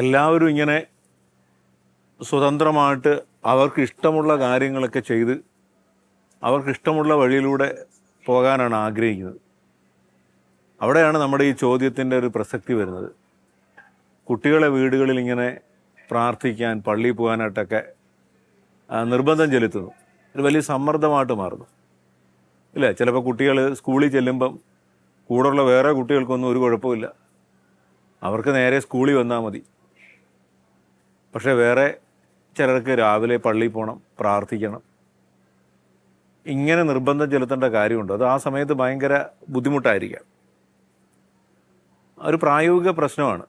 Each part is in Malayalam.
എല്ലാവരും ഇങ്ങനെ സ്വതന്ത്രമായിട്ട് അവർക്ക് ഇഷ്ടമുള്ള കാര്യങ്ങളൊക്കെ ചെയ്ത് അവർക്കിഷ്ടമുള്ള വഴിയിലൂടെ പോകാനാണ് ആഗ്രഹിക്കുന്നത്. അവിടെയാണ് നമ്മുടെ ഈ ചോദ്യത്തിൻ്റെ ഒരു പ്രസക്തി വരുന്നത്. കുട്ടികളെ വീടുകളിൽ ഇങ്ങനെ പ്രാർത്ഥിക്കാൻ, പള്ളിയിൽ പോകാനായിട്ടൊക്കെ നിർബന്ധം ചെലുത്തുന്നു. ഒരു വലിയ സമ്മർദ്ദമായിട്ട് മാറുന്നു, ഇല്ലേ? ചിലപ്പോൾ കുട്ടികൾ സ്കൂളിൽ ചെല്ലുമ്പം കൂടെയുള്ള വേറെ കുട്ടികൾക്കൊന്നും ഒരു കുഴപ്പമില്ല, അവർക്ക് നേരെ സ്കൂളിൽ വന്നാൽ മതി. പക്ഷേ വേറെ ചിലർക്ക് രാവിലെ പള്ളിയിൽ പോകണം, പ്രാർത്ഥിക്കണം. ഇങ്ങനെ നിർബന്ധം ചെലുത്തേണ്ട കാര്യമുണ്ട്. അത് ആ സമയത്ത് ഭയങ്കര ബുദ്ധിമുട്ടായിരിക്കാം. ഒരു പ്രായോഗിക പ്രശ്നമാണ്.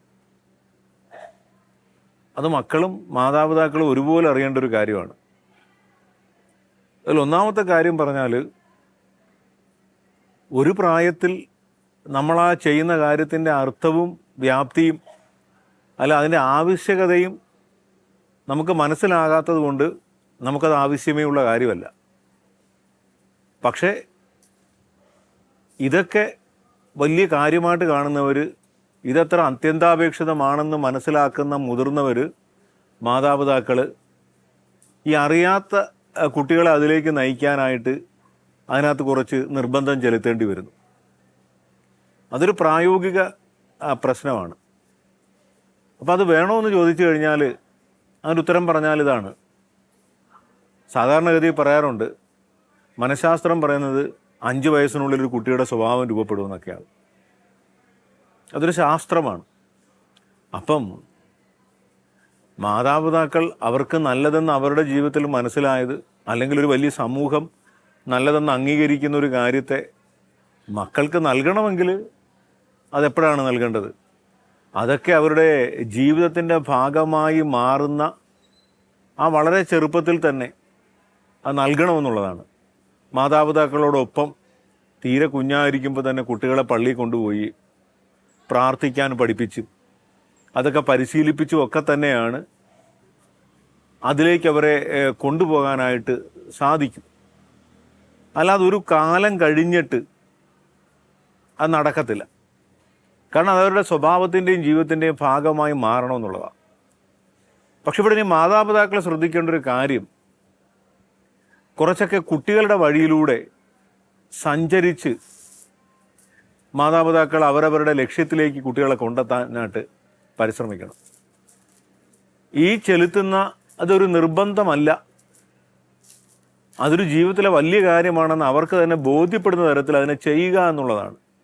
അത് മക്കളും മാതാപിതാക്കളും ഒരുപോലെ അറിയേണ്ട ഒരു കാര്യമാണ്. അതിൽ ഒന്നാമത്തെ കാര്യം പറഞ്ഞാൽ, ഒരു പ്രായത്തിൽ നമ്മൾ ആ ചെയ്യുന്ന കാര്യത്തിൻ്റെ അർത്ഥവും വ്യാപ്തിയും അതിൻ്റെ ആവശ്യകതയും നമുക്ക് മനസ്സിലാകാത്തത് കൊണ്ട് നമുക്കത് ആവശ്യമേ ഉള്ള കാര്യമല്ല. പക്ഷേ ഇതൊക്കെ വലിയ കാര്യമായിട്ട് കാണുന്നവർ, ഇതത്ര അത്യന്താപേക്ഷിതമാണെന്ന് മനസ്സിലാക്കുന്ന മുതിർന്നവർ, മാതാപിതാക്കൾ, ഈ അറിയാത്ത കുട്ടികളെ അതിലേക്ക് നയിക്കാനായിട്ട് അതിനകത്ത് കുറച്ച് നിർബന്ധം ചെലുത്തേണ്ടി വരുന്നു. അതൊരു പ്രായോഗിക പ്രശ്നമാണ്. അപ്പോൾ അത് വേണമെന്ന് ചോദിച്ചു കഴിഞ്ഞാൽ അതിൻ്റെ ഉത്തരം പറഞ്ഞാൽ ഇതാണ്. സാധാരണഗതിയിൽ പറയാറുണ്ട്, മനഃശാസ്ത്രം പറയുന്നത് 5 വയസ്സിനുള്ളിൽ ഒരു കുട്ടിയുടെ സ്വഭാവം രൂപപ്പെടുമെന്നൊക്കെയാണ്. അതൊരു ശാസ്ത്രമാണ്. അപ്പം മാതാപിതാക്കൾ അവർക്ക് നല്ലതെന്ന് അവരുടെ ജീവിതത്തിൽ മനസ്സിലായത്, അല്ലെങ്കിൽ ഒരു വലിയ സമൂഹം നല്ലതെന്ന് അംഗീകരിക്കുന്ന ഒരു കാര്യത്തെ മക്കൾക്ക് നൽകണമെങ്കിൽ അതെപ്പോഴാണ് നൽകേണ്ടത്? അതൊക്കെ അവരുടെ ജീവിതത്തിൻ്റെ ഭാഗമായി മാറുന്ന ആ വളരെ ചെറുപ്പത്തിൽ തന്നെ അത് നൽകണമെന്നുള്ളതാണ്. മാതാപിതാക്കളോടൊപ്പം തീരെ കുഞ്ഞായിരിക്കുമ്പോൾ തന്നെ കുട്ടികളെ പള്ളിയിൽ കൊണ്ടുപോയി പ്രാർത്ഥിക്കാൻ പഠിപ്പിച്ചു, അതൊക്കെ പരിശീലിപ്പിച്ചും ഒക്കെ തന്നെയാണ് അതിലേക്ക് അവരെ കൊണ്ടുപോകാനായിട്ട് സാധിക്കും. അല്ലാതെ ഒരു കാലം കഴിഞ്ഞിട്ട് അത് നടക്കത്തില്ല. കാരണം അതവരുടെ സ്വഭാവത്തിൻ്റെയും ജീവിതത്തിൻ്റെയും ഭാഗമായി മാറണമെന്നുള്ളതാണ്. പക്ഷെ ഇവിടെ ഇനി മാതാപിതാക്കളെ ശ്രദ്ധിക്കേണ്ട ഒരു കാര്യം, കുറച്ചൊക്കെ കുട്ടികളുടെ വഴിയിലൂടെ സഞ്ചരിച്ച് മാതാപിതാക്കൾ അവരവരുടെ ലക്ഷ്യത്തിലേക്ക് കുട്ടികളെ കൊണ്ടെത്താനായിട്ട് പരിശ്രമിക്കണം. ഈ ചെലുത്തുന്ന അതൊരു നിർബന്ധമല്ല, അതൊരു ജീവിതത്തിലെ വലിയ കാര്യമാണെന്ന് അവർക്ക് തന്നെ ബോധ്യപ്പെടുന്ന തരത്തിൽ അതിനെ ചെയ്യുക എന്നുള്ളതാണ്.